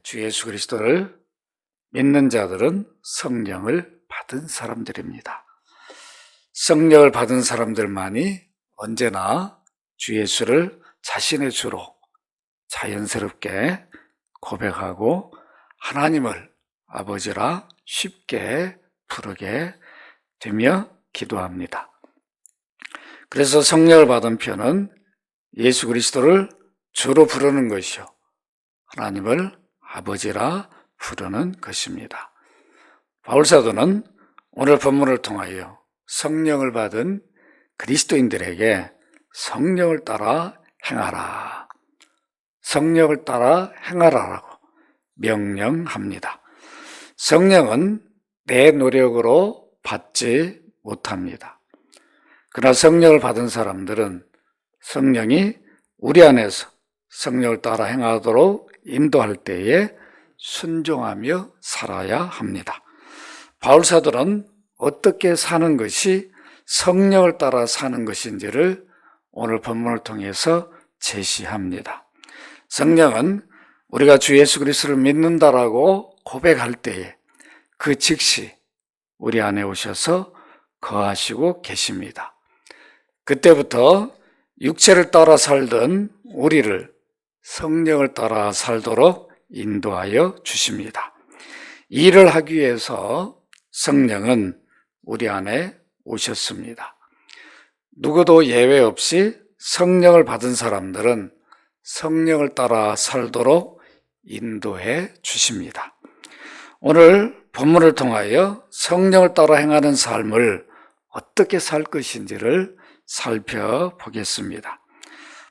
주 예수 그리스도를 믿는 자들은 성령을 받은 사람들입니다. 성령을 받은 사람들만이 언제나 주 예수를 자신의 주로 자연스럽게 고백하고 하나님을 아버지라 쉽게 부르게 되며 기도합니다. 그래서 성령을 받은 표는 예수 그리스도를 주로 부르는 것이요, 하나님을 아버지라 부르는 것입니다. 바울사도는 오늘 본문을 통하여 성령을 받은 그리스도인들에게 성령을 따라 행하라, 성령을 따라 행하라라고 명령합니다. 성령은 내 노력으로 받지 못합니다. 그러나 성령을 받은 사람들은 성령이 우리 안에서 성령을 따라 행하도록 인도할 때에 순종하며 살아야 합니다. 바울사도는 어떻게 사는 것이 성령을 따라 사는 것인지를 오늘 본문을 통해서 제시합니다. 성령은 우리가 주 예수 그리스도를 믿는다라고 고백할 때에 그 즉시 우리 안에 오셔서 거하시고 계십니다. 그때부터 육체를 따라 살던 우리를 성령을 따라 살도록 인도하여 주십니다. 이 일을 하기 위해서 성령은 우리 안에 오셨습니다. 누구도 예외 없이 성령을 받은 사람들은 성령을 따라 살도록 인도해 주십니다. 오늘 본문을 통하여 성령을 따라 행하는 삶을 어떻게 살 것인지를 살펴보겠습니다.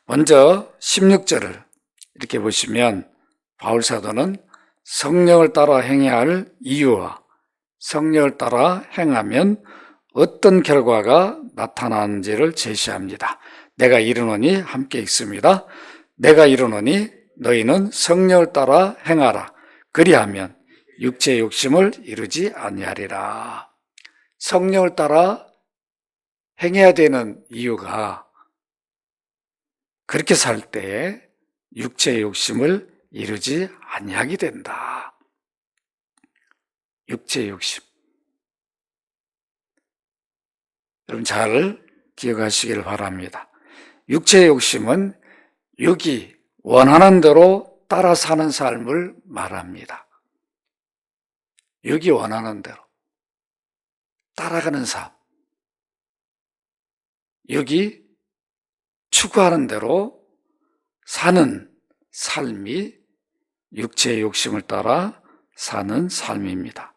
먼저 16절을 이렇게 보시면 바울사도는 성령을 따라 행해야 할 이유와 성령을 따라 행하면 어떤 결과가 나타나는지를 제시합니다. 내가 이르노니 함께 읽습니다. 내가 이르노니 너희는 성령을 따라 행하라. 그리하면 육체의 욕심을 이루지 아니하리라. 성령을 따라 행해야 되는 이유가 그렇게 살 때에 육체의 욕심을 이루지 아니하게 된다. 육체의 욕심. 여러분 잘 기억하시길 바랍니다. 육체의 욕심은 육이 원하는 대로 따라 사는 삶을 말합니다. 육이 원하는 대로 따라가는 삶. 육이 추구하는 대로 사는 삶이 육체의 욕심을 따라 사는 삶입니다.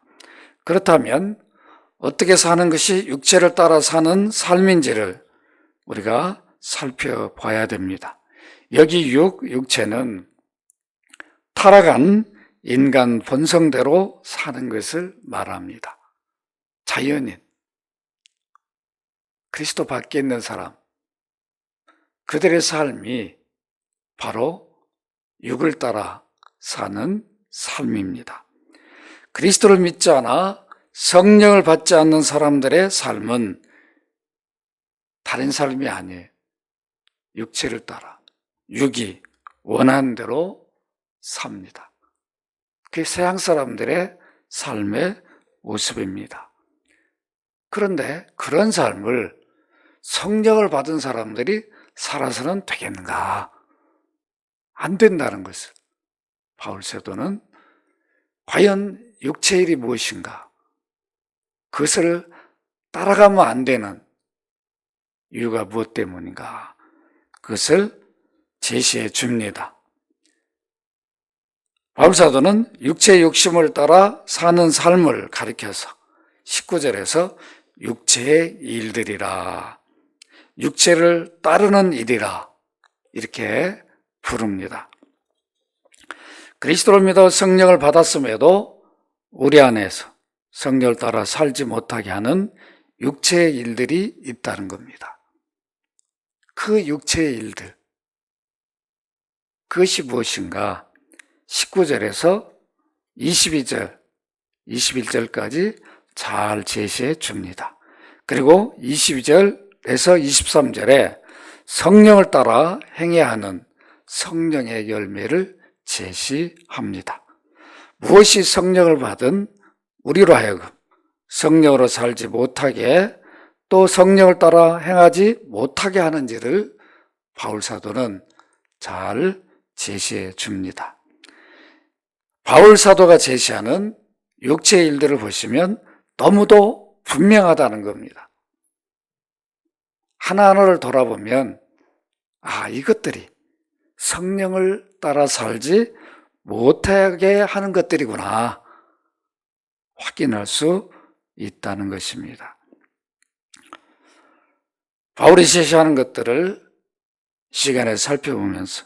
그렇다면 어떻게 사는 것이 육체를 따라 사는 삶인지를 우리가 살펴봐야 됩니다. 여기 육체는 타락한 인간 본성대로 사는 것을 말합니다. 자연인, 그리스도 밖에 있는 사람, 그들의 삶이 바로 육을 따라 사는 삶입니다. 그리스도를 믿지 않아 성령을 받지 않는 사람들의 삶은 다른 삶이 아니에요. 육체를 따라 육이 원하는 대로 삽니다. 그게 서양 사람들의 삶의 모습입니다. 그런데 그런 삶을 성령을 받은 사람들이 살아서는 되겠는가? 안 된다는 것을 바울사도는 과연 육체의 일이 무엇인가? 그것을 따라가면 안 되는 이유가 무엇 때문인가? 그것을 제시해 줍니다. 바울사도는 육체의 욕심을 따라 사는 삶을 가리켜서 19절에서 육체의 일들이라, 육체를 따르는 일이라 이렇게 부릅니다. 그리스도를 믿어 성령을 받았음에도 우리 안에서 성령을 따라 살지 못하게 하는 육체의 일들이 있다는 겁니다. 그 육체의 일들, 그것이 무엇인가? 19절에서 22절, 21절까지 잘 제시해 줍니다. 그리고 22절에서 23절에 성령을 따라 행해야 하는 성령의 열매를 제시합니다. 무엇이 성령을 받은 우리로 하여금 성령으로 살지 못하게 또 성령을 따라 행하지 못하게 하는지를 바울 사도는 잘 제시해 줍니다. 바울 사도가 제시하는 육체의 일들을 보시면 너무도 분명하다는 겁니다. 하나하나를 돌아보면 이것들이 성령을 따라 살지 못하게 하는 것들이구나 확인할 수 있다는 것입니다. 바울이 제시하는 것들을 시간에 살펴보면서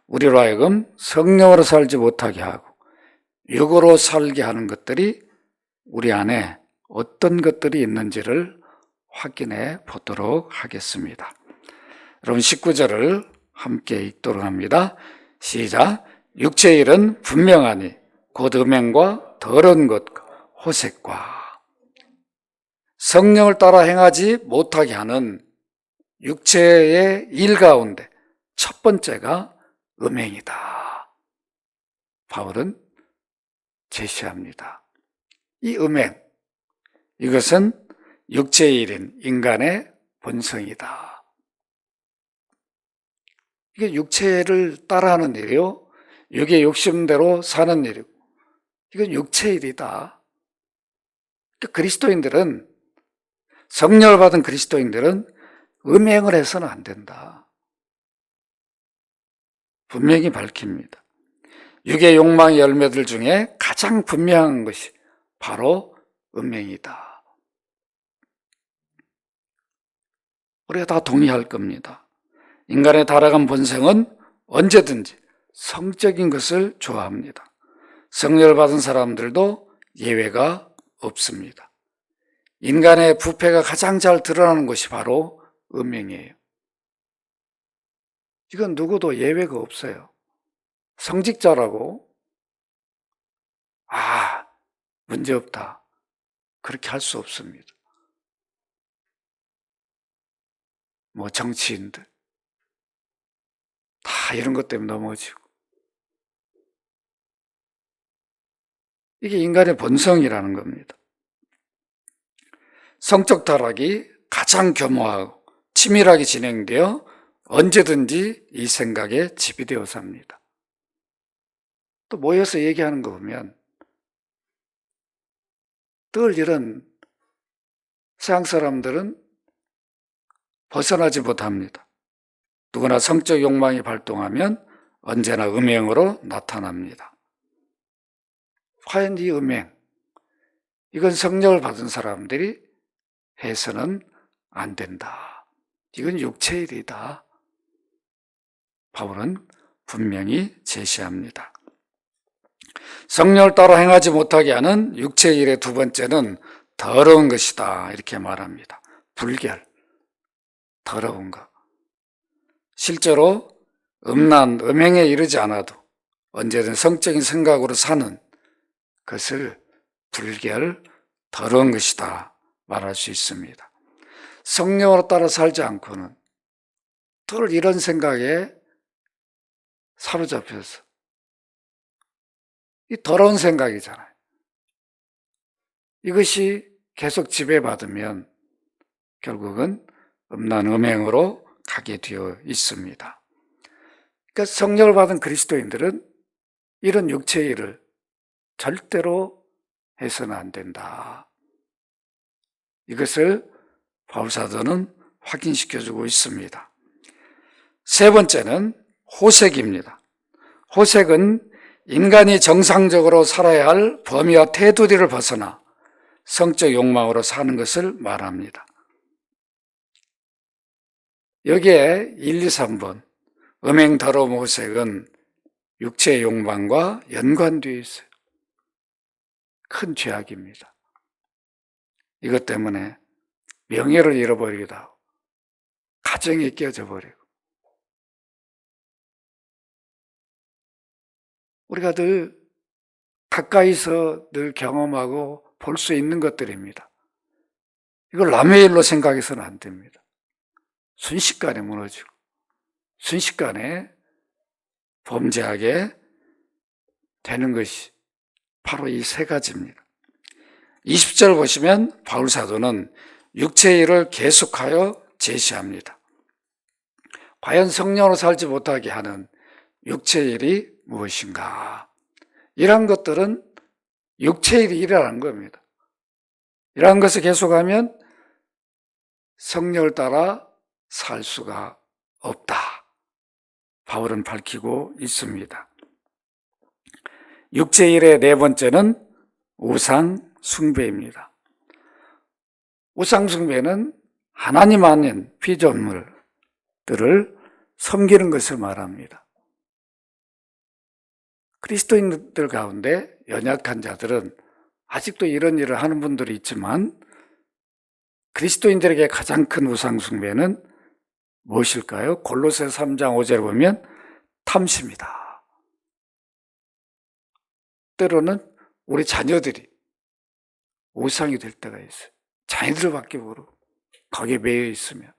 우리로 하여금 성령으로 살지 못하게 하고 육으로 살게 하는 것들이 우리 안에 어떤 것들이 있는지를 확인해 보도록 하겠습니다. 여러분 19절을 함께 읽도록 합니다. 시작. 육체의 일은 분명하니 곧 음행과 더러운 것과 호색과 성령을 따라 행하지 못하게 하는 육체의 일 가운데 첫 번째가 음행이다. 바울은 제시합니다. 이 음행, 이것은 육체의 일인 인간의 본성이다. 이게 육체를 따라하는 일이요, 육의 욕심대로 사는 일이고, 이건 육체의 일이다. 그러니까 그리스도인들은, 성령을 받은 그리스도인들은 음행을 해서는 안 된다. 분명히 밝힙니다. 육의 욕망의 열매들 중에 가장 분명한 것이 바로 음행이다. 우리가 다 동의할 겁니다. 인간의 타락한 본성은 언제든지 성적인 것을 좋아합니다. 성령을 받은 사람들도 예외가 없습니다. 인간의 부패가 가장 잘 드러나는 것이 바로 음행이에요. 이건 누구도 예외가 없어요. 성직자라고 문제없다 그렇게 할 수 없습니다. 정치인들 다 이런 것 때문에 넘어지고, 이게 인간의 본성이라는 겁니다. 성적 타락이 가장 교묘하고 치밀하게 진행되어 언제든지 이 생각에 지배되어 삽니다. 또 모여서 얘기하는 거 보면 늘 이런 세상 사람들은 벗어나지 못합니다. 누구나 성적 욕망이 발동하면 언제나 음행으로 나타납니다. 과연 이 음행, 이건 성령을 받은 사람들이 해서는 안 된다. 이건 육체의 일이다. 바울은 분명히 제시합니다. 성령을 따라 행하지 못하게 하는 육체의 일의 두 번째는 더러운 것이다 이렇게 말합니다. 불결, 더러운 것. 실제로 음란, 음행에 이르지 않아도 언제든 성적인 생각으로 사는 것을 불결, 더러운 것이다 말할 수 있습니다. 성령으로 따라 살지 않고는 늘 이런 생각에 사로잡혀서 이 더러운 생각이잖아요. 이것이 계속 지배받으면 결국은 음란, 음행으로 가게 되어 있습니다. 그러니까 성령을 받은 그리스도인들은 이런 육체의 일을 절대로 해서는 안 된다. 이것을 바울 사도는 확인시켜주고 있습니다. 세 번째는 호색입니다. 호색은 인간이 정상적으로 살아야 할 범위와 테두리를 벗어나 성적 욕망으로 사는 것을 말합니다. 여기에 1, 2, 3번 음행, 더러움, 호색은 육체의 욕망과 연관되어 있어요. 큰 죄악입니다. 이것 때문에 명예를 잃어버리기도 하고 가정이 깨져버리고, 우리가 늘 가까이서 늘 경험하고 볼 수 있는 것들입니다. 이걸 남의 일로 생각해서는 안 됩니다. 순식간에 무너지고 순식간에 범죄하게 되는 것이 바로 이 세 가지입니다. 20절 보시면 바울 사도는 육체의 일을 계속하여 제시합니다. 과연 성령으로 살지 못하게 하는 육체의 일이 무엇인가? 이러한 것들은 육체의 일이라는 겁니다. 이러한 것을 계속하면 성령을 따라 살 수가 없다. 바울은 밝히고 있습니다. 육체의 일의 네 번째는 우상 숭배입니다. 우상 숭배는 하나님 아닌 피조물들을 섬기는 것을 말합니다. 그리스도인들 가운데 연약한 자들은 아직도 이런 일을 하는 분들이 있지만 그리스도인들에게 가장 큰 우상 숭배는 무엇일까요? 골로새 3장 5절에 보면 탐심이다. 때로는 우리 자녀들이 우상이 될 때가 있어요. 자녀들밖에 모르고 거기에 매여 있으면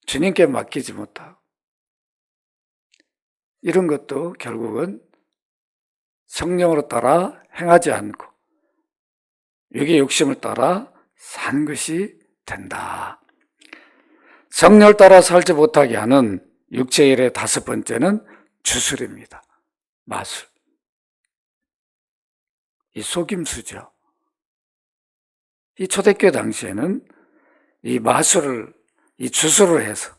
주님께 맡기지 못하고, 이런 것도 결국은 성령으로 따라 행하지 않고 육의 욕심을 따라 사는 것이 된다. 성령을 따라 살지 못하게 하는 육체의 일의 다섯 번째는 주술입니다. 마술. 이 속임수죠. 이 초대교회 당시에는 이 마술을, 이 주술을 해서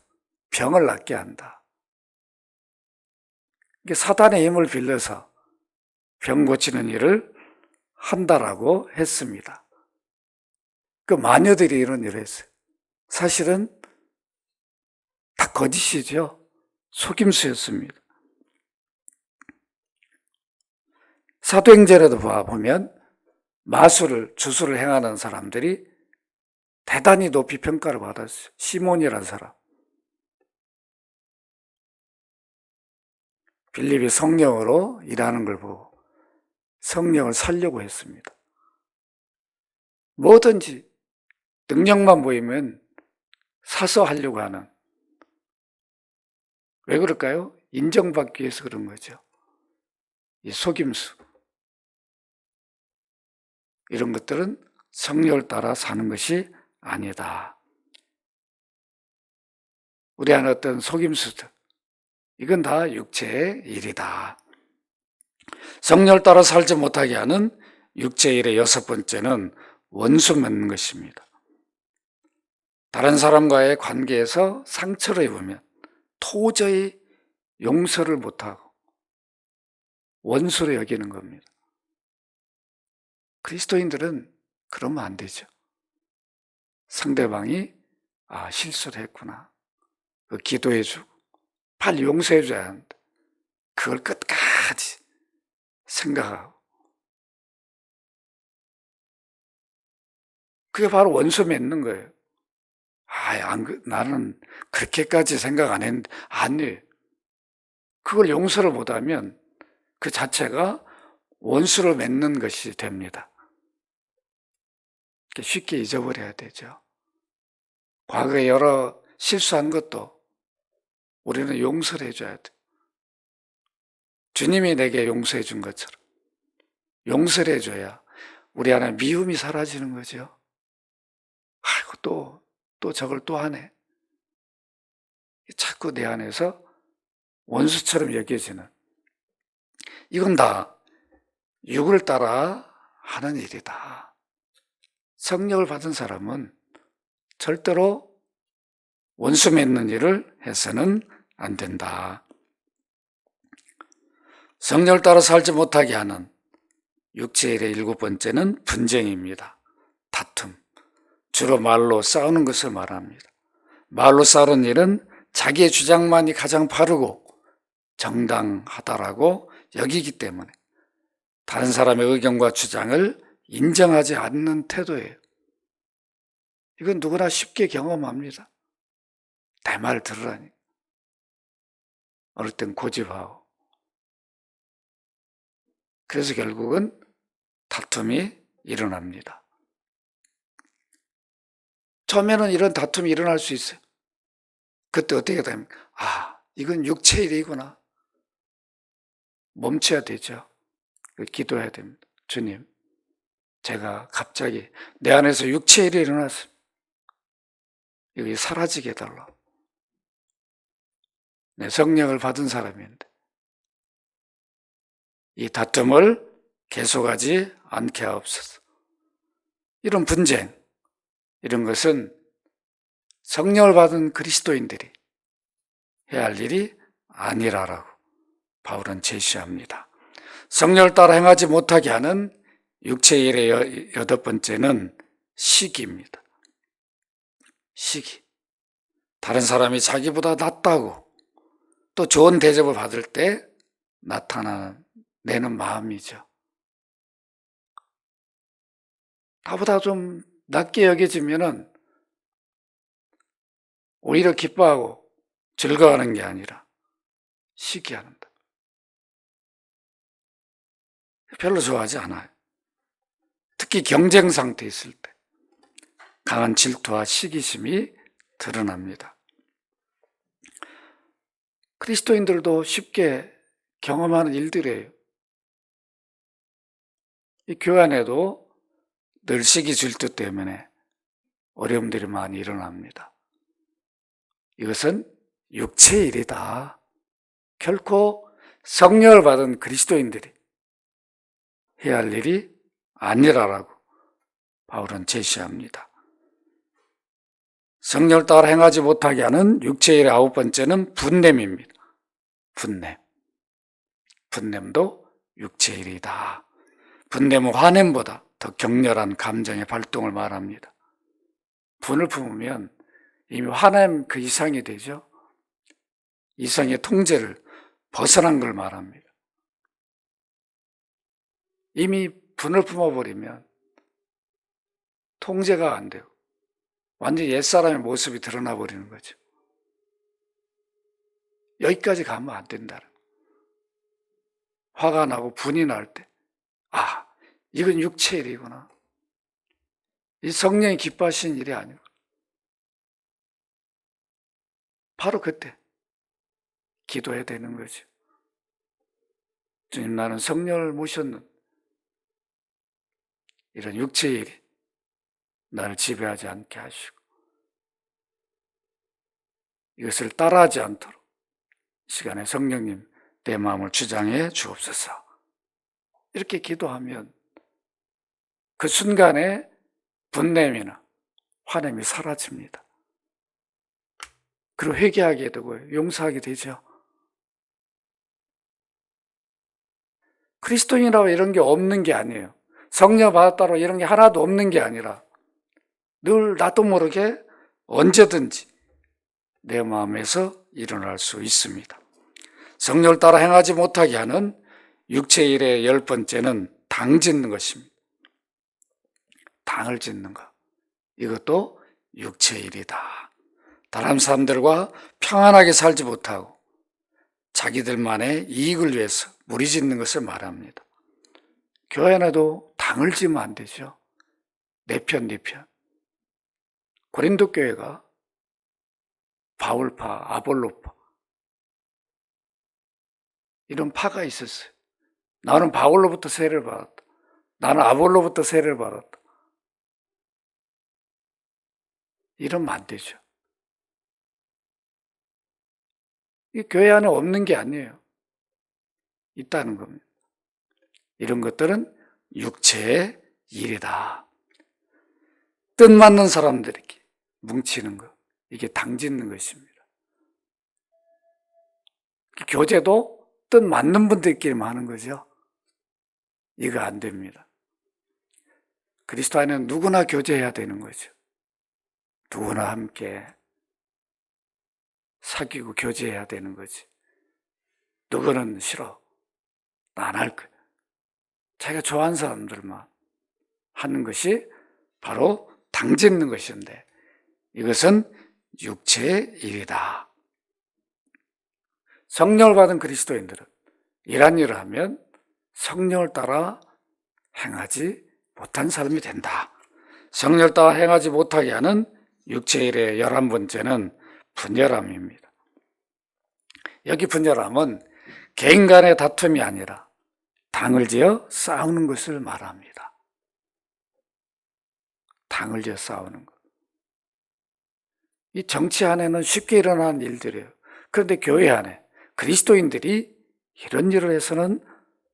병을 낫게 한다. 이게 사단의 힘을 빌려서 병 고치는 일을 한다라고 했습니다. 그 마녀들이 이런 일을 했어요. 사실은 다 거짓이죠. 속임수였습니다. 사도행전에도 보면 마술을, 주술을 행하는 사람들이 대단히 높이 평가를 받았어요. 시몬이라는 사람. 빌립이 성령으로 일하는 걸 보고 성령을 살려고 했습니다. 뭐든지 능력만 보이면 사서 하려고 하는. 왜 그럴까요? 인정받기 위해서 그런 거죠. 이 속임수. 이런 것들은 성령을 따라 사는 것이 아니다. 우리 안에 어떤 속임수들, 이건 다 육체의 일이다. 성령을 따라 살지 못하게 하는 육체의 일의 여섯 번째는 원수 맺는 것입니다. 다른 사람과의 관계에서 상처를 입으면 도저히 용서를 못하고 원수로 여기는 겁니다. 그리스도인들은 그러면 안 되죠. 상대방이 실수를 했구나, 기도해주고 빨리 용서해줘야 하는데 그걸 끝까지 생각하고, 그게 바로 원수 맺는 거예요. 나는 그렇게까지 생각 안 했는데. 아니에요. 그걸 용서를 못하면 그 자체가 원수를 맺는 것이 됩니다. 쉽게 잊어버려야 되죠. 과거에 여러 실수한 것도 우리는 용서를 해줘야 돼. 주님이 내게 용서해 준 것처럼 용서를 해줘야 우리 안에 미움이 사라지는 거죠. 아이고, 또 저걸 또 하네. 자꾸 내 안에서 원수처럼 여겨지는, 이건 다 육을 따라 하는 일이다. 성령을 받은 사람은 절대로 원수 맺는 일을 해서는 안 된다. 성령을 따라 살지 못하게 하는 육체의 일의 일곱 번째는 분쟁입니다. 다툼. 주로 말로 싸우는 것을 말합니다. 말로 싸우는 일은 자기의 주장만이 가장 바르고 정당하다라고 여기기 때문에 다른 사람의 의견과 주장을 인정하지 않는 태도예요. 이건 누구나 쉽게 경험합니다. 내 말 들으라니. 어릴 땐 고집하고. 그래서 결국은 다툼이 일어납니다. 처음에는 이런 다툼이 일어날 수 있어요. 그때 어떻게 됩니까? 이건 육체의 일이구나. 멈춰야 되죠. 기도해야 됩니다. 주님, 제가 갑자기 내 안에서 육체의 일이 일어났습니다. 여기 사라지게 해달라. 내 성령을 받은 사람인데 이 다툼을 계속하지 않게 하옵소서. 이런 분쟁, 이런 것은 성령을 받은 그리스도인들이 해야 할 일이 아니라라고 바울은 제시합니다. 성령을 따라 행하지 못하게 하는 육체의 일의 여덟 번째는 시기입니다. 시기. 다른 사람이 자기보다 낫다고 또 좋은 대접을 받을 때 나타내는 마음이죠. 나보다 좀 낮게 여겨지면은 오히려 기뻐하고 즐거워하는 게 아니라 시기한다. 별로 좋아하지 않아요. 특히 경쟁 상태에 있을 때 강한 질투와 시기심이 드러납니다. 그리스도인들도 쉽게 경험하는 일들이에요. 이 교회 안에도 늘 시기 질투 때문에 어려움들이 많이 일어납니다. 이것은 육체의 일이다. 결코 성령을 받은 그리스도인들이 해야 할 일이 아니라라고 바울은 제시합니다. 성령을 따라 행하지 못하게 하는 육체의 일의 아홉 번째는 분냄입니다. 분냄. 분냄도 육체의 일이다. 분냄은 화냄보다 더 격렬한 감정의 발동을 말합니다. 분을 품으면 이미 화냄 그 이상이 되죠. 이성의 통제를 벗어난 걸 말합니다. 이미 분을 품어버리면 통제가 안 되고 완전히 옛사람의 모습이 드러나 버리는 거죠. 여기까지 가면 안 된다는 거예요. 화가 나고 분이 날 때, 아, 이건 육체의 일이구나. 이 성령이 기뻐하시는 일이 아니고 바로 그때 기도해야 되는 거죠. 주님, 나는 성령을 모셨는 이런 육체의 일이 나를 지배하지 않게 하시고 이것을 따라하지 않도록 이 시간에 성령님 내 마음을 주장해 주옵소서. 이렇게 기도하면 그 순간에 분냄이나 화냄이 사라집니다. 그리고 회개하게 되고 용서하게 되죠. 그리스도인이라고 이런 게 없는 게 아니에요. 성령 받았다고 이런 게 하나도 없는 게 아니라 늘 나도 모르게 언제든지 내 마음에서 일어날 수 있습니다. 성령을 따라 행하지 못하게 하는 육체의 일의 열 번째는 당 짓는 것입니다. 당을 짓는 것. 이것도 육체의 일이다. 다른 사람들과 평안하게 살지 못하고 자기들만의 이익을 위해서 무리짓는 것을 말합니다. 교회 안에도 당을 지면 안 되죠. 내 편, 네 편. 고린도 교회가 바울파, 아볼로파 이런 파가 있었어요. 나는 바울로부터 세례를 받았다. 나는 아볼로부터 세례를 받았다. 이러면 안 되죠. 이 교회 안에 없는 게 아니에요. 있다는 겁니다. 이런 것들은 육체의 일이다. 뜻맞는 사람들에게 뭉치는 것, 이게 당짓는 것입니다. 교제도 뜻맞는 분들끼리만 하는 거죠. 이거 안 됩니다. 그리스도 안에는 누구나 교제해야 되는 거죠. 누구나 함께 사귀고 교제해야 되는 거지. 누구는 싫어. 나 안 할 거야. 자기가 좋아하는 사람들만 하는 것이 바로 당짓는 것인데 이것은 육체의 일이다. 성령을 받은 그리스도인들은 이런 일을 하면 성령을 따라 행하지 못한 사람이 된다. 성령을 따라 행하지 못하게 하는 육체의 일의 11번째는 분열함입니다. 여기 분열함은 개인 간의 다툼이 아니라 당을 지어 싸우는 것을 말합니다. 당을 지어 싸우는 것. 이 정치 안에는 쉽게 일어나는 일들이에요. 그런데 교회 안에 그리스도인들이 이런 일을 해서는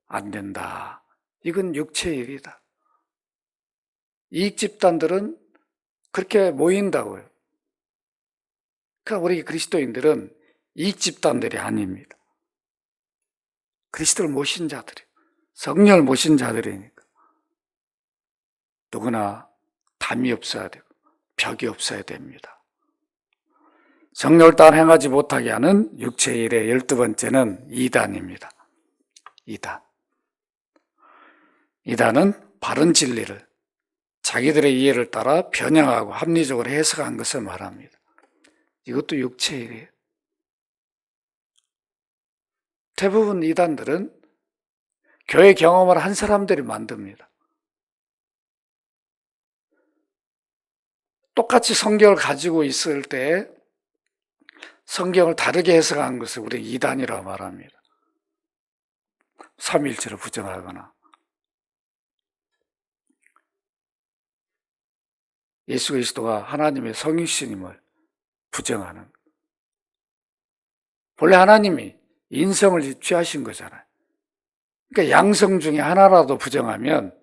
안 된다. 이건 육체의 일이다. 이익 집단들은 그렇게 모인다고요. 그러니까 우리 그리스도인들은 이익 집단들이 아닙니다. 그리스도를 모신 자들이에요. 성령을 모신 자들이니까. 누구나 담이 없어야 되고 벽이 없어야 됩니다. 성령을 따라 행하지 못하게 하는 육체의 일의 12번째는 이단입니다. 이단은 바른 진리를 자기들의 이해를 따라 변형하고 합리적으로 해석한 것을 말합니다. 이것도 육체의 일이에요. 대부분 이단들은 교회 경험을 한 사람들이 만듭니다. 똑같이 성경을 가지고 있을 때 성경을 다르게 해석한 것을 우리 이단이라고 말합니다. 삼위일체를 부정하거나 예수 그리스도가 하나님의 성육신임을 부정하는. 본래 하나님이 인성을 취하신 거잖아요. 그러니까 양성 중에 하나라도 부정하면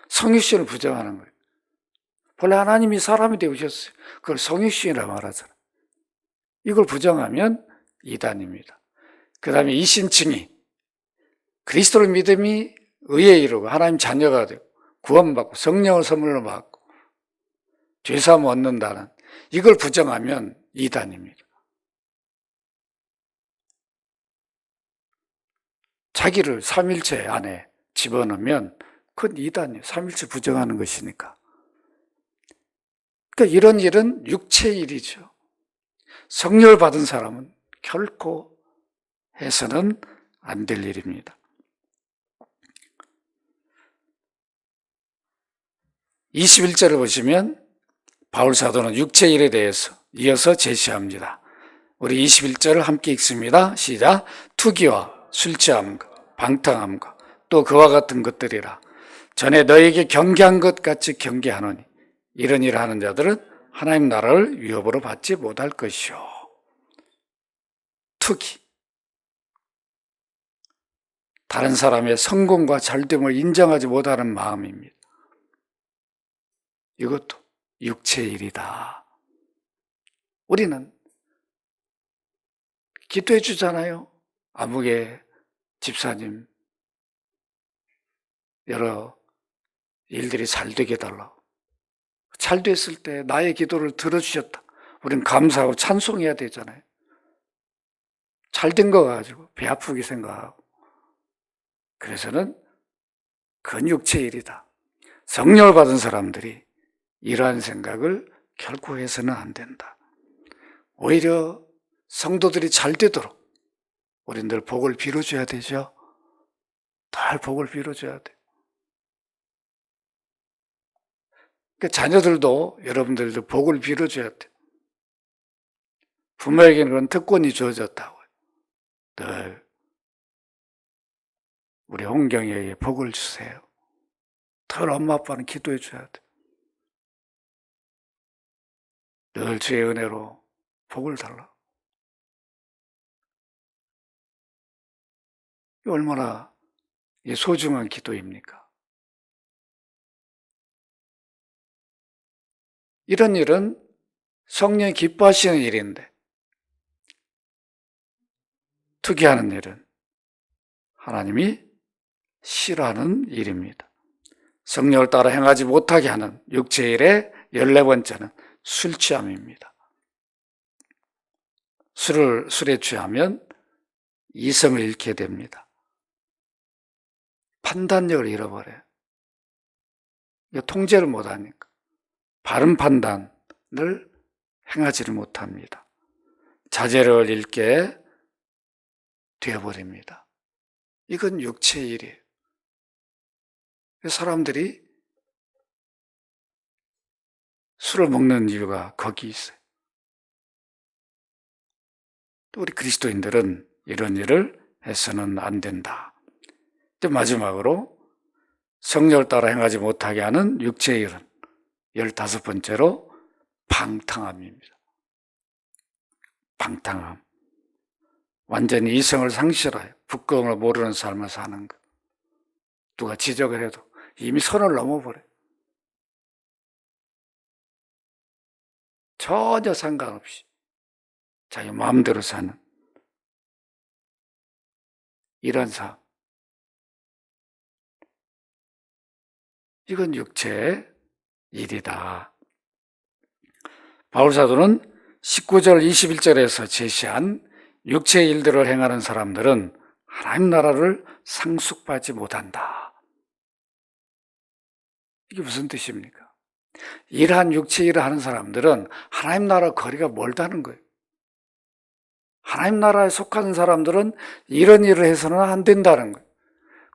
성육신을 부정하는 거예요. 본래 하나님이 사람이 되오셨어요. 그걸 성육신이라고 말하잖아요. 이걸 부정하면 이단입니다. 그 다음에 이신칭의, 그리스도를 믿음이 의에 이르고 하나님 자녀가 되고 구원받고 성령을 선물로 받고 죄사함을 얻는다는, 이걸 부정하면 이단입니다. 자기를 삼일체 안에 집어넣으면 그건 이단이에요. 삼일체 부정하는 것이니까. 그러니까 이런 일은 육체의 일이죠. 성령을 받은 사람은 결코 해서는 안 될 일입니다. 21절을 보시면 바울 사도는 육체의 일에 대해서 이어서 제시합니다. 우리 21절을 함께 읽습니다. 시작. 투기와 술 취함과 방탕함과 또 그와 같은 것들이라. 전에 너에게 경계한 것 같이 경계하노니 이런 일을 하는 자들은 하나님 나라를 위협으로 받지 못할 것이요. 투기. 다른 사람의 성공과 잘됨을 인정하지 못하는 마음입니다. 이것도 육체의 일이다. 우리는 기도해 주잖아요. 아무개 집사님 여러 일들이 잘 되게 해달라고. 잘 됐을 때 나의 기도를 들어주셨다. 우린 감사하고 찬송해야 되잖아요. 잘 된 거 가지고 배 아프게 생각하고. 그래서는 그건 육체의 일이다. 성령을 받은 사람들이 이러한 생각을 결코 해서는 안 된다. 오히려 성도들이 잘 되도록 우린 늘 복을 빌어줘야 되죠. 늘 복을 빌어줘야 돼. 그러니까 자녀들도 여러분들도 복을 빌어줘야 돼. 부모에게는 그런 특권이 주어졌다고요. 늘 우리 홍경이에게 복을 주세요. 늘 엄마 아빠는 기도해 줘야 돼. 늘 주의 은혜로 복을 달라. 얼마나 소중한 기도입니까? 이런 일은 성령이 기뻐하시는 일인데 투기하는 일은 하나님이 싫어하는 일입니다. 성령을 따라 행하지 못하게 하는 육체의 일의 14번째는 술 취함입니다. 술에 취하면 이성을 잃게 됩니다. 판단력을 잃어버려요. 통제를 못하니까 바른 판단을 행하지를 못합니다. 자제를 잃게 되어버립니다. 이건 육체의 일이에요. 사람들이 술을 먹는 이유가 거기 있어요. 또 우리 그리스도인들은 이런 일을 해서는 안 된다. 마지막으로 성령을 따라 행하지 못하게 하는 육체의 일은 15번째로 방탕함입니다. 방탕함. 완전히 이성을 상실하여 부끄러움을 모르는 삶을 사는 것. 누가 지적을 해도 이미 선을 넘어버려요. 전혀 상관없이 자기 마음대로 사는 이런 삶. 이건 육체의 일이다. 바울사도는 19절 21절에서 제시한 육체의 일들을 행하는 사람들은 하나님 나라를 상속받지 못한다. 이게 무슨 뜻입니까? 이러한 육체의 일을 하는 사람들은 하나님 나라 거리가 멀다는 거예요. 하나님 나라에 속하는 사람들은 이런 일을 해서는 안 된다는 거예요.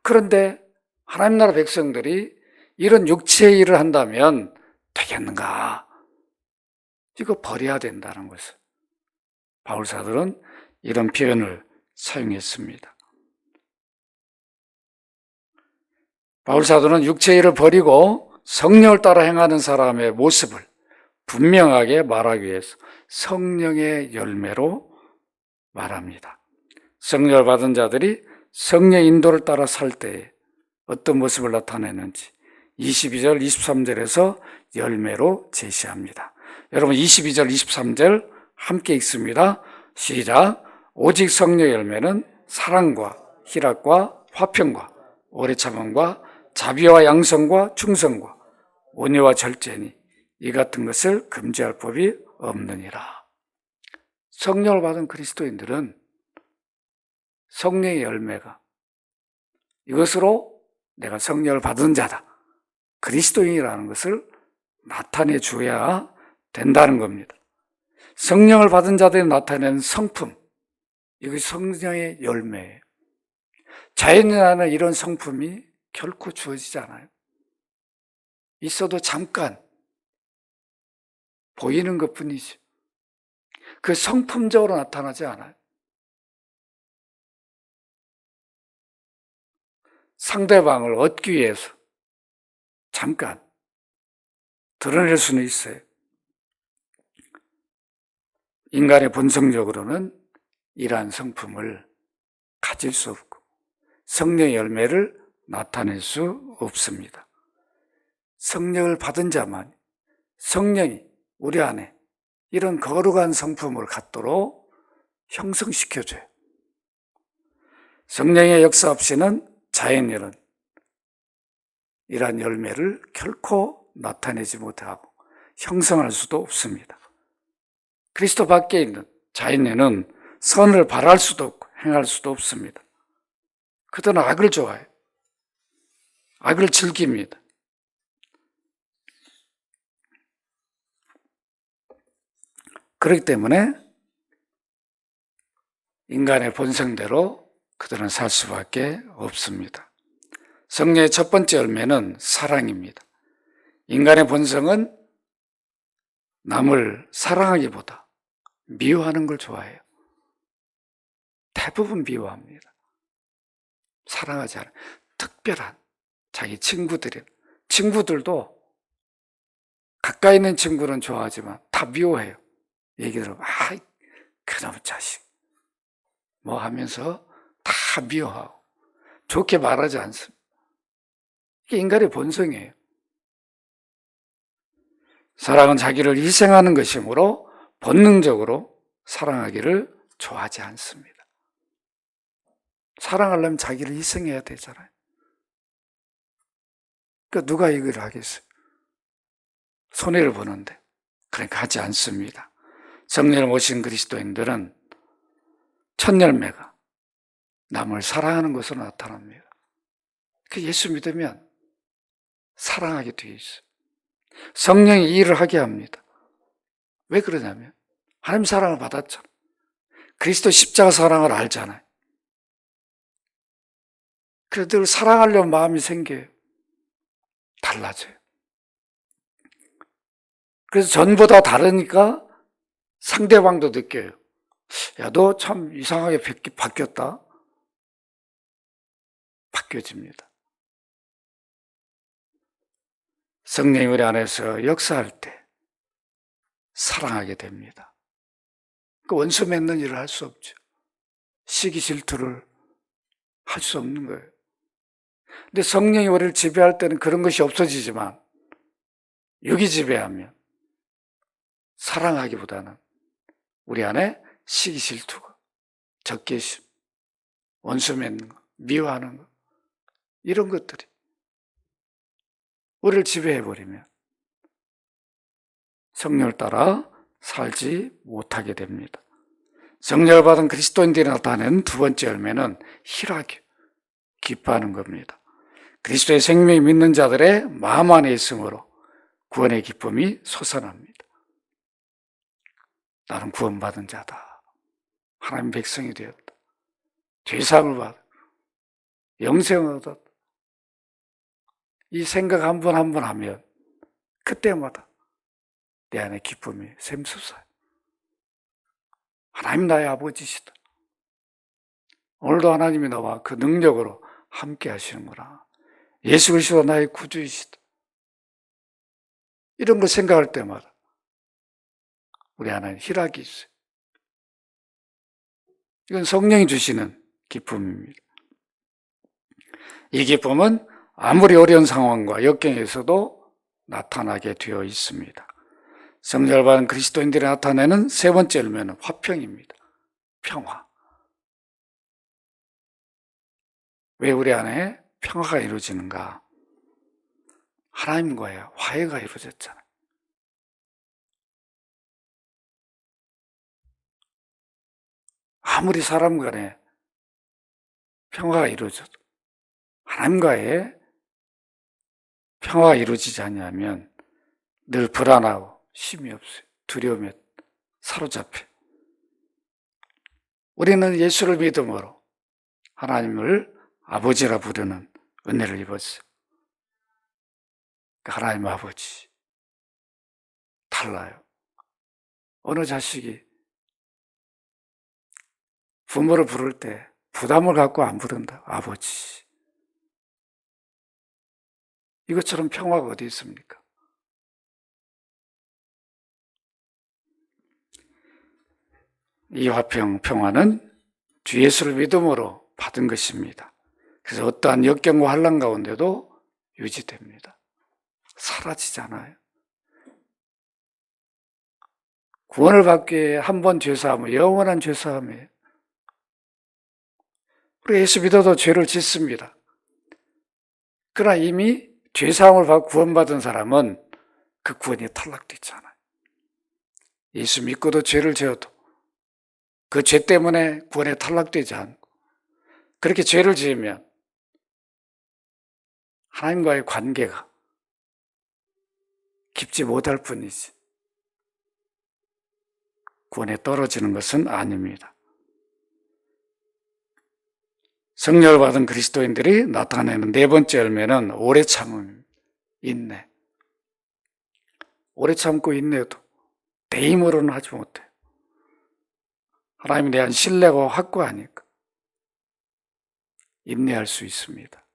그런데 하나님 나라 백성들이 이런 육체의 일을 한다면 되겠는가? 이거 버려야 된다는 것을 바울사들은 이런 표현을 사용했습니다. 바울사도는 육체의 일을 버리고 성령을 따라 행하는 사람의 모습을 분명하게 말하기 위해서 성령의 열매로 말합니다. 성령을 받은 자들이 성령의 인도를 따라 살 때에 어떤 모습을 나타내는지 22절, 23절에서 열매로 제시합니다. 여러분 22절, 23절 함께 읽습니다. 시작. 오직 성령의 열매는 사랑과 희락과 화평과 오래 참음과 자비와 양성과 충성과 온유와 절제니 이 같은 것을 금지할 법이 없느니라. 성령을 받은 그리스도인들은 성령의 열매가 이것으로 내가 성령을 받은 자다, 그리스도인이라는 것을 나타내 줘야 된다는 겁니다. 성령을 받은 자들이 나타내는 성품, 이것이 성령의 열매예요. 자연인하는 이런 성품이 결코 주어지지 않아요. 있어도 잠깐 보이는 것뿐이지 그 성품적으로 나타나지 않아요. 상대방을 얻기 위해서 잠깐 드러낼 수는 있어요. 인간의 본성적으로는 이러한 성품을 가질 수 없고 성령의 열매를 나타낼 수 없습니다. 성령을 받은 자만 성령이 우리 안에 이런 거룩한 성품을 갖도록 형성시켜줘요. 성령의 역사 없이는 자연일은 이러한 열매를 결코 나타내지 못하고 형성할 수도 없습니다. 그리스도 밖에 있는 자연인은 선을 바랄 수도 없고 행할 수도 없습니다. 그들은 악을 좋아해요. 악을 즐깁니다. 그렇기 때문에 인간의 본성대로 그들은 살 수밖에 없습니다. 성령의 첫 번째 열매는 사랑입니다. 인간의 본성은 남을 사랑하기보다 미워하는 걸 좋아해요. 대부분 미워합니다. 사랑하지 않아요. 특별한 자기 친구들도 가까이 있는 친구는 좋아하지만 다 미워해요. 얘기 들으면 그놈 자식 뭐 하면서 다 미워하고 좋게 말하지 않습니다. 이게 인간의 본성이에요. 사랑은 자기를 희생하는 것이므로 본능적으로 사랑하기를 좋아하지 않습니다. 사랑하려면 자기를 희생해야 되잖아요. 그러니까 누가 이걸 하겠어요? 손해를 보는데. 그러니까 하지 않습니다. 성령을 모신 그리스도인들은 첫 열매가 남을 사랑하는 것으로 나타납니다. 그 예수 믿으면 사랑하게 되어 있어요. 성령이 이 일을 하게 합니다. 왜 그러냐면 하나님 사랑을 받았잖아요. 그리스도 십자가 사랑을 알잖아요. 그래서 늘 사랑하려는 마음이 생겨요. 달라져요. 그래서 전보다 다르니까 상대방도 느껴요. 야, 너 참 이상하게 바뀌었다. 바뀌어집니다. 성령이 우리 안에서 역사할 때 사랑하게 됩니다. 그 원수 맺는 일을 할 수 없죠. 시기 질투를 할 수 없는 거예요. 근데 성령이 우리를 지배할 때는 그런 것이 없어지지만 육이 지배하면 사랑하기보다는 우리 안에 시기 질투가, 적개심, 원수 맺는 거, 미워하는 거, 이런 것들이 우리를 지배해버리면 성령을 따라 살지 못하게 됩니다. 성령을 받은 그리스도인들이 나타내는 두 번째 열매는 희락이요, 기뻐하는 겁니다. 그리스도의 생명이 믿는 자들의 마음 안에 있으므로 구원의 기쁨이 솟아납니다. 나는 구원받은 자다. 하나님 백성이 되었다. 죄사함을 받아. 영생을 얻었다. 이 생각 한 번 한 번 하면 그때마다 내 안에 기쁨이 샘솟아요. 하나님 나의 아버지시다. 오늘도 하나님이 나와 그 능력으로 함께 하시는구나. 예수 그리스도가 나의 구주이시다. 이런 걸 생각할 때마다 우리 안에 희락이 있어요. 이건 성령이 주시는 기쁨입니다. 이 기쁨은 아무리 어려운 상황과 역경에서도 나타나게 되어 있습니다. 성령을 받은 그리스도인들이 나타내는 세 번째 열매는 화평입니다. 평화. 왜 우리 안에 평화가 이루어지는가? 하나님과의 화해가 이루어졌잖아요. 아무리 사람 간에 평화가 이루어져도 하나님과의 평화가 이루어지지 않으면 늘 불안하고 쉼이 없어요. 두려움에 사로잡혀. 우리는 예수를 믿음으로 하나님을 아버지라 부르는 은혜를 입었어요. 하나님 아버지. 달라요. 어느 자식이 부모를 부를 때 부담을 갖고 안 부른다. 아버지. 이것처럼 평화가 어디 있습니까? 이 화평, 평화는 주 예수를 믿음으로 받은 것입니다. 그래서 어떠한 역경과 환난 가운데도 유지됩니다. 사라지잖아요. 구원을 받기 위해 한 번 죄사함은 영원한 죄사함이에요. 우리 예수 믿어도 죄를 짓습니다. 그러나 이미 죄사함을 받고 구원받은 사람은 그 구원이 탈락됐잖아요. 예수 믿고도 죄를 지어도 그 죄 때문에 구원에 탈락되지 않고, 그렇게 죄를 지으면 하나님과의 관계가 깊지 못할 뿐이지 구원에 떨어지는 것은 아닙니다. 성령을 받은 그리스도인들이 나타내는 네 번째 열매는 오래 참음입니다. 인내. 오래 참고 인내도 내 힘으로는 하지 못해요. 하나님에 대한 신뢰가 확고하니까 인내할 수 있습니다.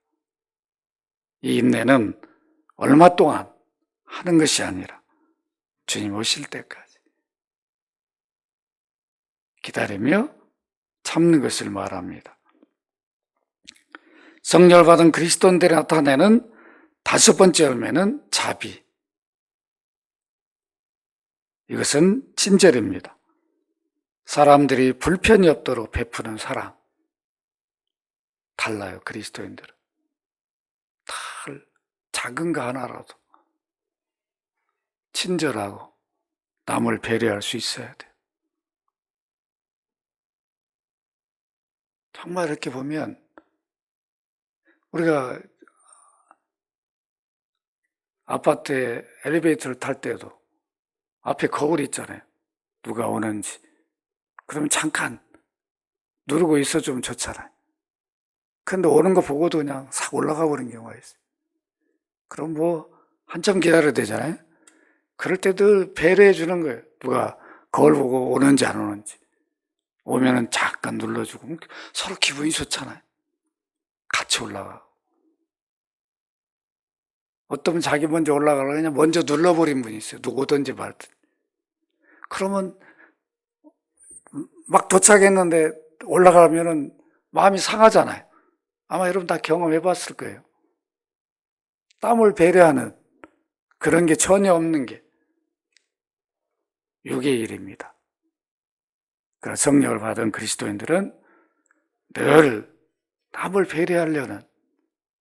이 인내는 얼마 동안 하는 것이 아니라 주님 오실 때까지 기다리며 참는 것을 말합니다. 성령을 받은 그리스도인들이 나타내는 다섯 번째 열매는 자비. 이것은 친절입니다. 사람들이 불편이 없도록 베푸는 사랑. 달라요, 그리스도인들은. 다 작은 거 하나라도 친절하고 남을 배려할 수 있어야 돼요. 정말 이렇게 보면 우리가 아파트에 엘리베이터를 탈 때도 앞에 거울이 있잖아요. 누가 오는지. 그러면 잠깐 누르고 있어주면 좋잖아요. 근데 오는 거 보고도 그냥 싹 올라가 버리는 경우가 있어요. 그럼 뭐 한참 기다려야 되잖아요. 그럴 때도 배려해 주는 거예요. 누가 거울 보고 오는지 안 오는지. 오면은 잠깐 눌러주고 서로 기분이 좋잖아요. 같이 같이 올라가고, 어떤 자기 먼저 올라가려고 그냥 먼저 눌러버린 분이 있어요. 누구든지 말든. 그러면 막 도착했는데 올라가면은 마음이 상하잖아요. 아마 여러분 다 경험해 봤을 거예요. 땀을 배려하는 그런 게 전혀 없는 게 육의 일입니다. 그러나 성령을 받은 그리스도인들은 늘 남을 배려하려는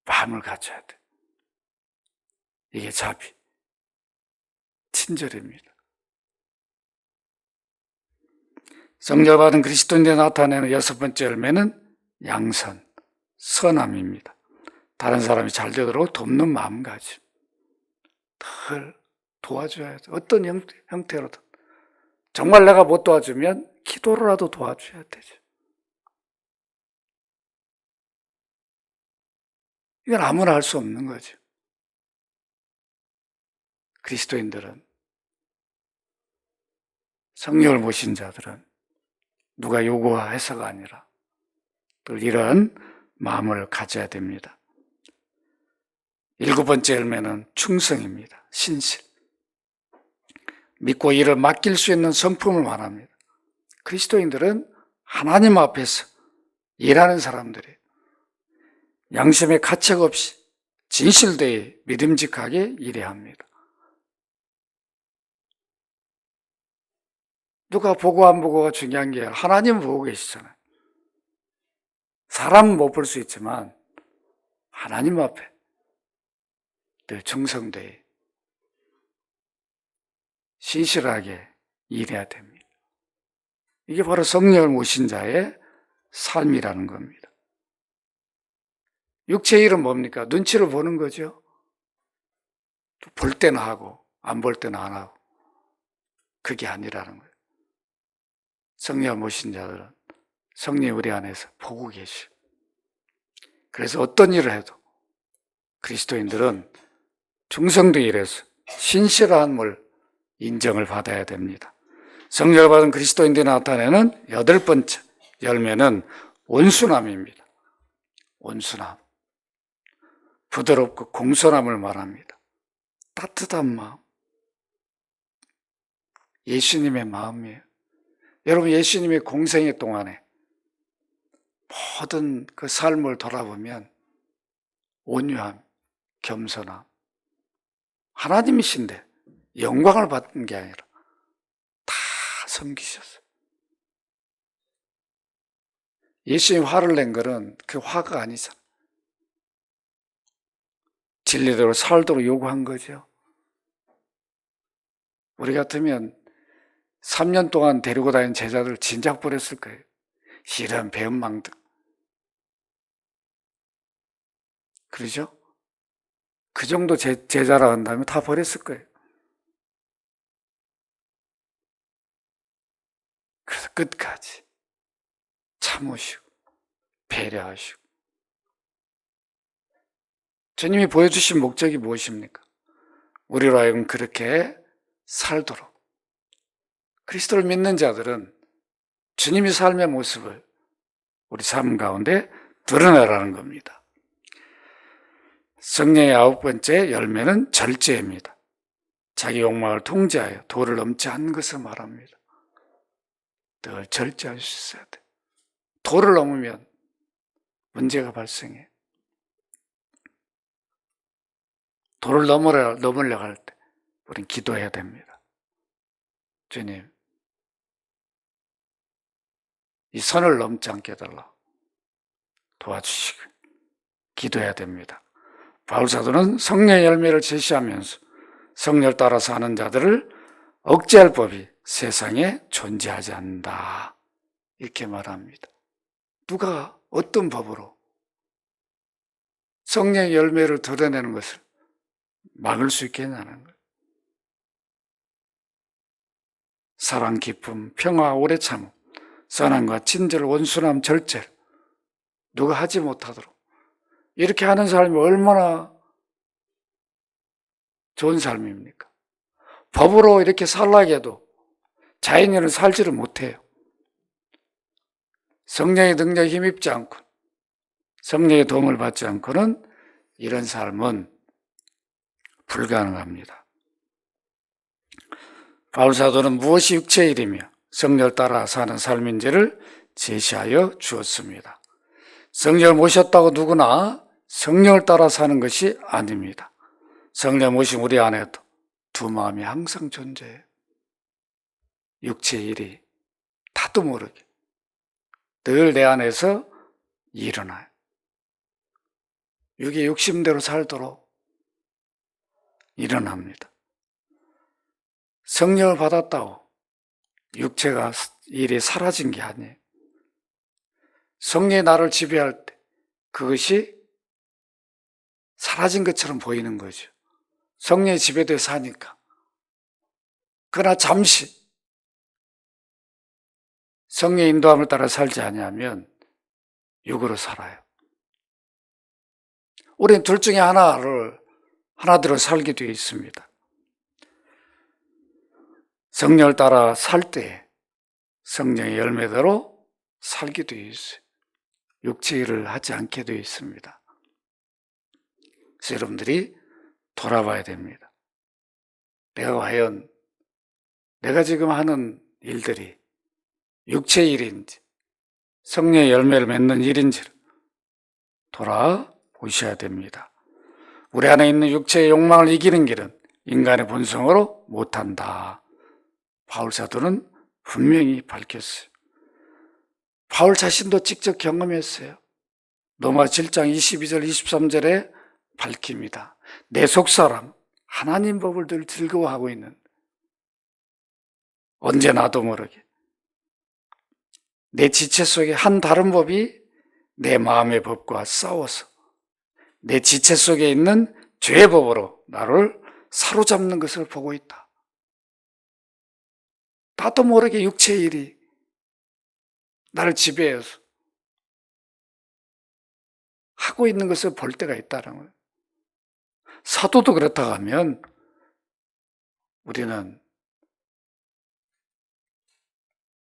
마음을 가져야 돼. 이게 자비, 친절입니다. 성령을 받은 그리스도인들이 나타내는 여섯 번째 열매는 양선, 선함입니다. 다른 사람이 잘 되도록 돕는 마음가짐. 늘 도와줘야 돼. 어떤 형태로든. 정말 내가 못 도와주면 기도로라도 도와줘야 되죠. 이건 아무나 할 수 없는 거죠. 그리스도인들은, 성령을 모신 자들은 누가 요구해서가 아니라 늘 이런 마음을 가져야 됩니다. 일곱 번째 열매는 충성입니다. 신실. 믿고 일을 맡길 수 있는 성품을 말합니다. 그리스도인들은 하나님 앞에서 일하는 사람들이 양심의 가책 없이 진실되이 믿음직하게 일해야 합니다. 누가 보고 안 보고가 중요한 게 아니라 하나님 보고 계시잖아요. 사람은 못 볼 수 있지만 하나님 앞에 늘 충성되이 신실하게 일해야 됩니다. 이게 바로 성령을 모신 자의 삶이라는 겁니다. 육체의 일은 뭡니까? 눈치를 보는 거죠. 볼 때는 하고 안 볼 때는 안 하고. 그게 아니라는 거예요. 성령을 모신 자들은 성령이 우리 안에서 보고 계시고, 그래서 어떤 일을 해도 그리스도인들은 충성되이 일해서 신실함을 인정을 받아야 됩니다. 성령을 받은 그리스도인들이 나타내는 여덟 번째 열매는 온순함입니다. 온순함. 부드럽고 공손함을 말합니다. 따뜻한 마음. 예수님의 마음이에요. 여러분, 예수님의 공생애 동안에 모든 그 삶을 돌아보면 온유함, 겸손함, 하나님이신데 영광을 받는 게 아니라 다 섬기셨어요. 예수님 화를 낸 것은 그 화가 아니잖아요. 진리대로 살도록 요구한 거죠. 우리 같으면 3년 동안 데리고 다닌 제자들 진작 버렸을 거예요. 이런 배은망덕. 그러죠? 그 정도 제자라 한다면 다 버렸을 거예요. 그래서 끝까지 참으시고 배려하시고. 주님이 보여주신 목적이 무엇입니까? 우리로 하여금 그렇게 살도록. 그리스도를 믿는 자들은 주님의 삶의 모습을 우리 삶 가운데 드러내라는 겁니다. 성령의 아홉 번째 열매는 절제입니다. 자기 욕망을 통제하여 도를 넘지 않는 것을 말합니다. 늘 절제할 수 있어야 돼. 도를 넘으면 문제가 발생해. 도를 넘으려고 할 때 우린 기도해야 됩니다. 주님, 이 선을 넘지 않게 해달라. 도와주시고 기도해야 됩니다. 바울 사도는 성령의 열매를 제시하면서 성령을 따라 사는 자들을 억제할 법이 세상에 존재하지 않는다. 이렇게 말합니다. 누가 어떤 법으로 성령의 열매를 드러내는 것을 막을 수 있겠냐는 거예요. 사랑, 기쁨, 평화, 오래 참음, 선함과 친절, 온순함, 절제 누가 하지 못하도록 이렇게 하는 삶이 얼마나 좋은 삶입니까? 법으로 이렇게 살라고 해도 자연인은 살지를 못해요. 성령의 능력에 힘입지 않고 성령의 도움을 받지 않고는 이런 삶은 불가능합니다. 바울사도는 무엇이 육체의 일이며 성령을 따라 사는 삶인지를 제시하여 주었습니다. 성령을 모셨다고 누구나 성령을 따라 사는 것이 아닙니다. 성령 모심 우리 안에도 두 마음이 항상 존재해요. 육체의 일이 타도 모르게 늘 내 안에서 일어나요. 육의 욕심대로 살도록 일어납니다. 성령을 받았다고 육체가 일이 사라진 게 아니에요. 성령이 나를 지배할 때 그것이 사라진 것처럼 보이는 거죠. 성령의 지배대에 사니까. 그러나 잠시 성령의 인도함을 따라 살지 아니하면 육으로 살아요. 우리는 둘 중에 하나대로 살게 되어 있습니다. 성령을 따라 살 때 성령의 열매대로 살게 되어 있어요. 육체 일을 하지 않게 되어 있습니다. 그래서 여러분들이 돌아봐야 됩니다. 내가 과연 내가 지금 하는 일들이 육체의 일인지 성령의 열매를 맺는 일인지를 돌아보셔야 됩니다. 우리 안에 있는 육체의 욕망을 이기는 길은 인간의 본성으로 못한다. 바울사도는 분명히 밝혔어요. 바울 자신도 직접 경험했어요. 로마 7장 22절 23절에 밝힙니다. 내 속사람 하나님 법을 늘 즐거워하고 있는, 언제 나도 모르게 내 지체 속에 한 다른 법이 내 마음의 법과 싸워서 내 지체 속에 있는 죄의 법으로 나를 사로잡는 것을 보고 있다. 나도 모르게 육체의 일이 나를 지배해서 하고 있는 것을 볼 때가 있다는 거예요. 사도도 그렇다고 하면 우리는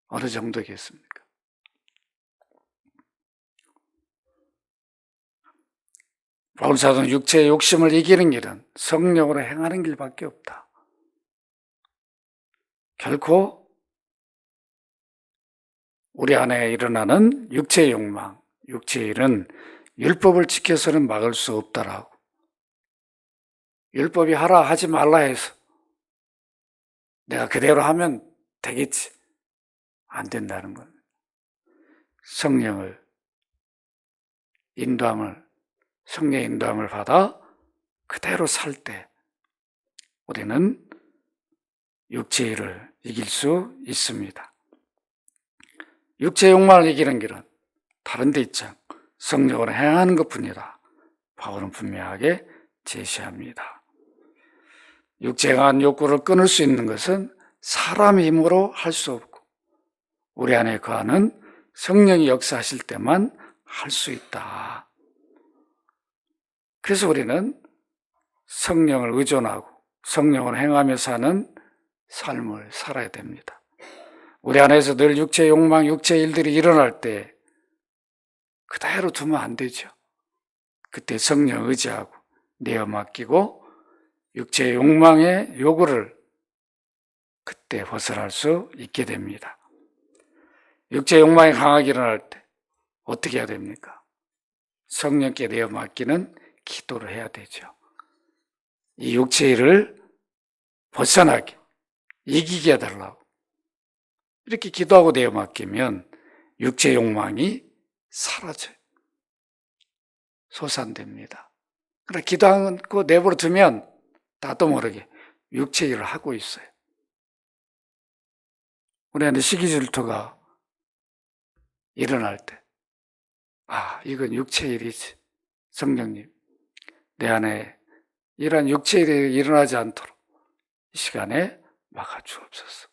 어느 정도겠습니까? 바울사도는 육체의 욕심을 이기는 길은 성령으로 행하는 길밖에 없다. 결코 우리 안에 일어나는 육체의 욕망, 육체의 일은 율법을 지켜서는 막을 수 없다라고. 율법이 하라 하지 말라 해서 내가 그대로 하면 되겠지. 안 된다는 겁니다. 성령의 인도함을 받아 그대로 살 때 우리는 육체의 일을 이길 수 있습니다. 육체의 욕망을 이기는 길은 다른 데 있지 않고 성령으로 행하는 것뿐이다. 바울은 분명하게 제시합니다. 육체에 강한 욕구를 끊을 수 있는 것은 사람의 힘으로 할 수 없고 우리 안에 거하는 성령이 역사하실 때만 할 수 있다. 그래서 우리는 성령을 의존하고 성령을 행하며 사는 삶을 살아야 됩니다. 우리 안에서 늘 육체의 욕망, 육체의 일들이 일어날 때 그대로 두면 안 되죠. 그때 성령 의지하고 내어 맡기고 육체의 욕망의 요구를 그때 벗어날 수 있게 됩니다. 육체의 욕망이 강하게 일어날 때 어떻게 해야 됩니까? 성령께 내어 맡기는 기도를 해야 되죠. 이 육체의 일을 벗어나게, 이기게 해달라고 이렇게 기도하고 내어 맡기면 육체의 욕망이 사라져요. 소산됩니다. 그러나 기도하고 내버려 두면 나도 모르게 육체의 일을 하고 있어요. 우리 안에 시기질투가 일어날 때, 이건 육체의 일이지. 성령님, 내 안에 이러한 육체의 일이 일어나지 않도록 이 시간에 막아주옵소서.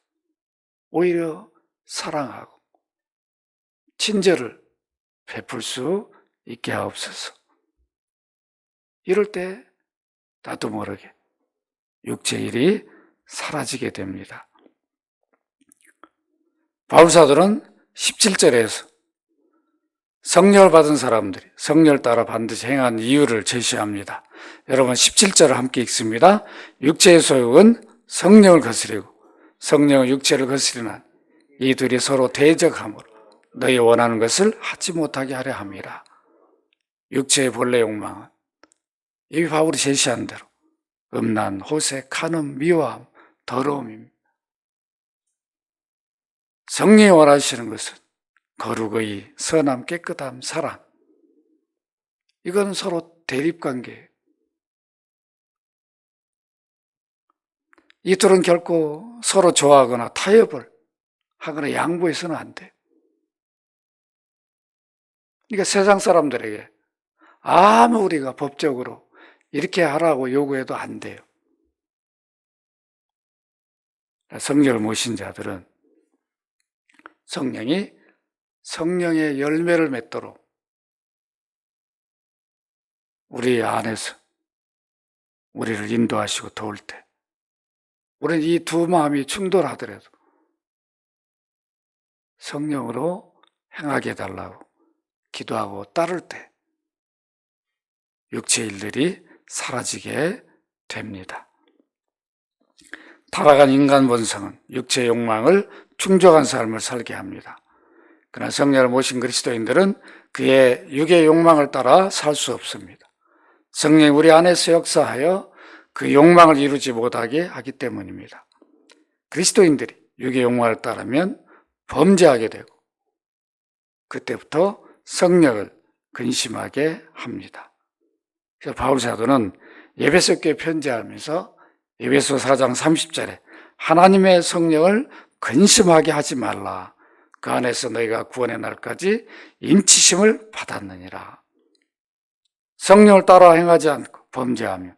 오히려 사랑하고 친절을 베풀 수 있게 하옵소서. 이럴 때 나도 모르게 육체의 일이 사라지게 됩니다. 바울사도는 17절에서 성령을 받은 사람들이 성령을 따라 반드시 행한 이유를 제시합니다. 여러분 17절을 함께 읽습니다. 육체의 소욕은 성령을 거스리고 성령은 육체를 거스리나 이 둘이 서로 대적하므로 너희 원하는 것을 하지 못하게 하려 함이라. 육체의 본래 욕망은 이 바울이 제시한 대로 음란, 호색, 간음, 미워함, 더러움입니다. 성령이 원하시는 것은 거룩의, 선함, 깨끗함, 사랑. 이건 서로 대립관계예요. 이 둘은 결코 서로 좋아하거나 타협을 하거나 양보해서는 안 돼. 그러니까 세상 사람들에게 아무 우리가 법적으로 이렇게 하라고 요구해도 안 돼요. 성령을 모신 자들은 성령이 성령의 열매를 맺도록 우리 안에서 우리를 인도하시고 도울 때 우리는 이 두 마음이 충돌하더라도 성령으로 행하게 해달라고 기도하고 따를 때 육체 일들이 사라지게 됩니다. 타락한 인간 본성은 육체의 욕망을 충족한 삶을 살게 합니다. 그러나 성령을 모신 그리스도인들은 그의 육의 욕망을 따라 살 수 없습니다. 성령이 우리 안에서 역사하여 그 욕망을 이루지 못하게 하기 때문입니다. 그리스도인들이 육의 욕망을 따르면 범죄하게 되고 그때부터 성령을 근심하게 합니다. 그래서 바울 사도는 에베소 교회에 편지하면서 에베소 4장 30절에 하나님의 성령을 근심하게 하지 말라. 그 안에서 너희가 구원의 날까지 인치심을 받았느니라. 성령을 따라 행하지 않고 범죄하면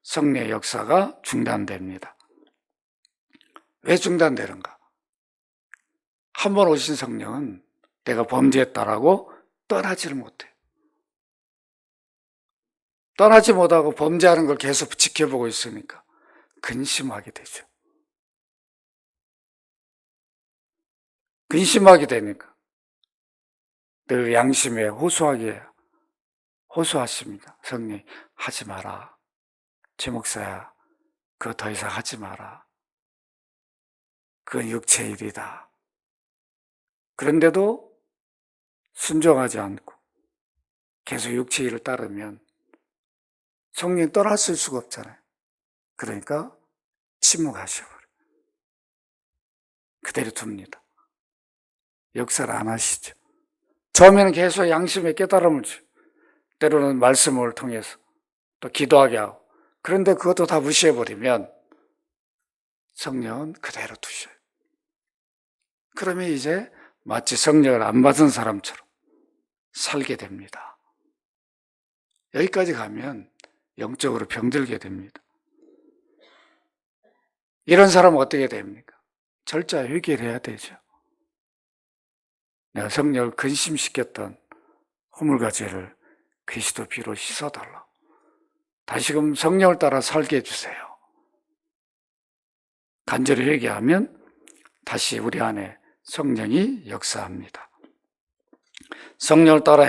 성령의 역사가 중단됩니다. 왜 중단되는가? 한 번 오신 성령은 내가 범죄했다라고 떠나지를 못해요. 떠나지 못하고 범죄하는 걸 계속 지켜보고 있으니까 근심하게 되죠. 근심하게 되니까 늘 양심에 호소하십니다. 성령이 하지 마라. 최 목사야, 그거 더 이상 하지 마라. 그건 육체의 일이다. 그런데도 순종하지 않고 계속 육체의 일을 따르면 성령이 떠났을 수가 없잖아요. 그러니까 침묵하셔버려요. 그대로 둡니다. 역사를 안 하시죠. 처음에는 계속 양심의 깨달음을 줘요. 때로는 말씀을 통해서 또 기도하게 하고, 그런데 그것도 다 무시해버리면 성령은 그대로 두셔요. 그러면 이제 마치 성령을 안 받은 사람처럼 살게 됩니다. 여기까지 가면 영적으로 병들게 됩니다. 이런 사람은 어떻게 됩니까? 철저히 회개해야 되죠. 내가 성령을 근심시켰던 허물과 죄를 그리스도 피로 씻어달라. 다시금 성령을 따라 살게 해주세요. 간절히 회개하면 다시 우리 안에 성령이 역사합니다. 성령을 따라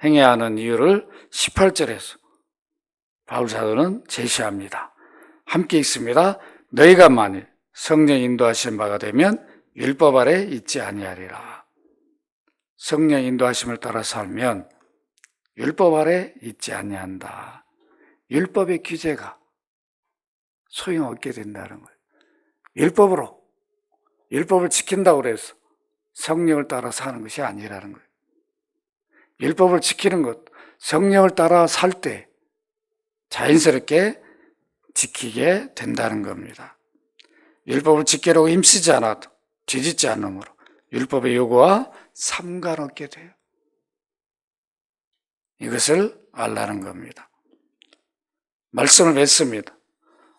행해야 하는 이유를 18절에서 바울 사도는 제시합니다. 함께 읽습니다. 너희가 만일 성령 인도하신 바가 되면 율법 아래 있지 아니하리라. 성령 인도하심을 따라 살면 율법 아래 있지 아니한다. 율법의 규제가 소용없게 된다는 거예요. 율법을 지킨다고 해서 성령을 따라 사는 것이 아니라는 거예요. 율법을 지키는 것, 성령을 따라 살 때 자연스럽게 지키게 된다는 겁니다. 율법을 지키려고 힘쓰지 않아도 뒤집지 않으므로 율법의 요구와 삼가롭게 돼요. 이것을 알라는 겁니다. 말씀을 맺습니다.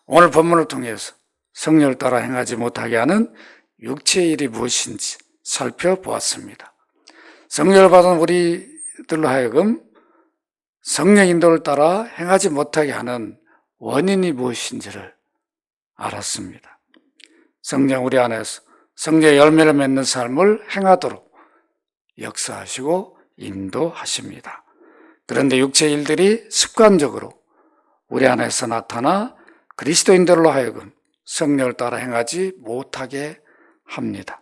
오늘 본문을 통해서 성령을 따라 행하지 못하게 하는 육체의 일이 무엇인지 살펴보았습니다. 성령을 받은 우리들로 하여금 성령 인도를 따라 행하지 못하게 하는 원인이 무엇인지를 알았습니다. 성령 우리 안에서 성령의 열매를 맺는 삶을 행하도록 역사하시고 인도하십니다. 그런데 육체의 일들이 습관적으로 우리 안에서 나타나 그리스도인들로 하여금 성령을 따라 행하지 못하게 합니다.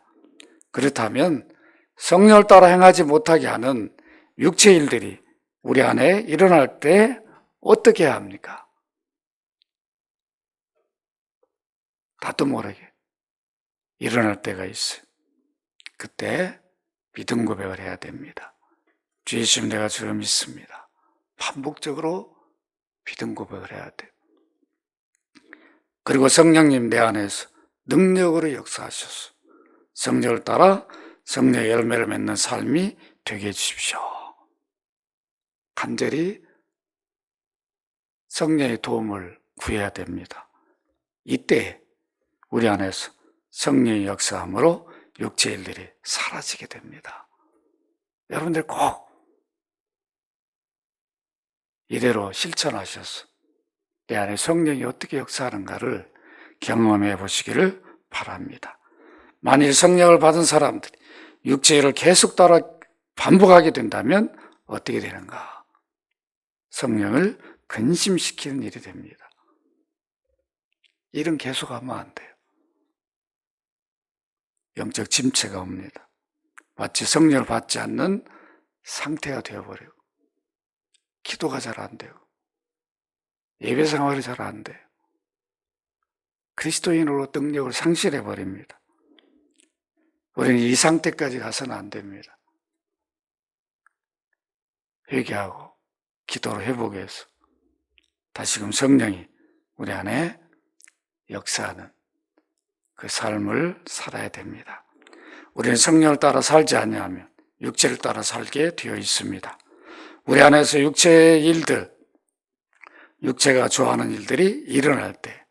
그렇다면 성령을 따라 행하지 못하게 하는 육체의 일들이 우리 안에 일어날 때 어떻게 해야 합니까? 나도 모르게 일어날 때가 있어요. 그때 믿음 고백을 해야 됩니다. 주 예수님, 내가 주를 믿습니다. 반복적으로 믿음 고백을 해야 돼요. 그리고 성령님 내 안에서 능력으로 역사하셔서 성령을 따라 성령의 열매를 맺는 삶이 되게 해주십시오. 간절히 성령의 도움을 구해야 됩니다. 이때 우리 안에서 성령의 역사함으로 육체의 일들이 사라지게 됩니다. 여러분들 꼭 이대로 실천하셔서 내 안에 성령이 어떻게 역사하는가를 경험해 보시기를 바랍니다. 만일 성령을 받은 사람들이 육체의 일을 계속 따라 반복하게 된다면 어떻게 되는가? 성령을 근심시키는 일이 됩니다. 일은 계속하면 안 돼요. 영적 침체가 옵니다. 마치 성령을 받지 않는 상태가 되어버리고 기도가 잘 안 되고 예배 생활이 잘 안 돼요. 그리스도인으로 능력을 상실해버립니다. 우리는 이 상태까지 가서는 안 됩니다. 회개하고 기도로 회복해서 다시금 성령이 우리 안에 역사하는 그 삶을 살아야 됩니다. 우리는 성령을 따라 살지 아니하면 육체를 따라 살게 되어 있습니다. 우리 안에서 육체의 일들, 육체가 좋아하는 일들이 일어날 때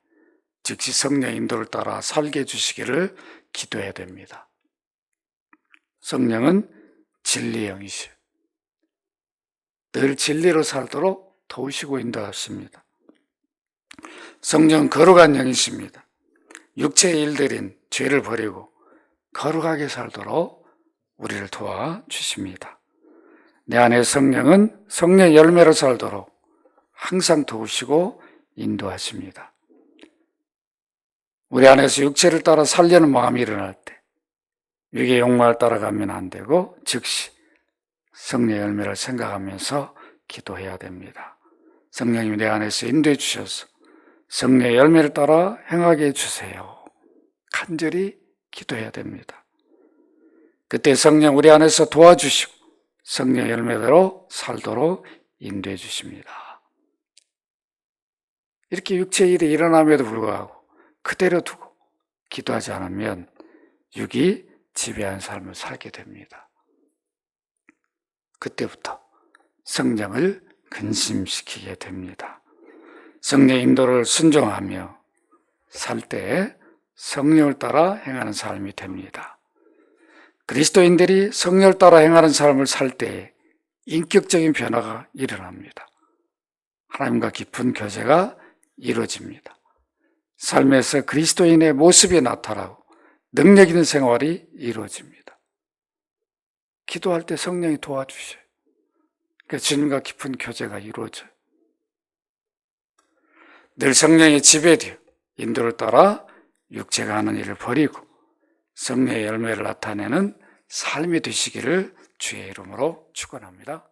즉시 성령의 인도를 따라 살게 해주시기를 기도해야 됩니다. 성령은 진리의 영이시오. 늘 진리로 살도록 도우시고 인도하십니다. 성령은 거룩한 영이십니다. 육체의 일들인 죄를 버리고 거룩하게 살도록 우리를 도와주십니다. 내 안의 성령은 성령의 열매로 살도록 항상 도우시고 인도하십니다. 우리 안에서 육체를 따라 살려는 마음이 일어날 때 육의 욕망을 따라가면 안 되고 즉시 성령의 열매를 생각하면서 기도해야 됩니다. 성령님이 내 안에서 인도해 주셔서 성령의 열매를 따라 행하게 해주세요. 간절히 기도해야 됩니다. 그때 성령 우리 안에서 도와주시고 성령의 열매대로 살도록 인도해 주십니다. 이렇게 육체의 일이 일어남에도 불구하고 그대로 두고 기도하지 않으면 육이 지배한 삶을 살게 됩니다. 그때부터 성령을 근심시키게 됩니다. 성령의 인도를 순종하며 살 때 성령을 따라 행하는 삶이 됩니다. 그리스도인들이 성령을 따라 행하는 삶을 살 때 인격적인 변화가 일어납니다. 하나님과 깊은 교제가 이루어집니다. 삶에서 그리스도인의 모습이 나타나고 능력 있는 생활이 이루어집니다. 기도할 때 성령이 도와주셔요. 그러니까 주님과 깊은 교제가 이루어져요. 늘 성령의 지배되어 인도를 따라 육체가 하는 일을 버리고 성령의 열매를 나타내는 삶이 되시기를 주의 이름으로 축원합니다.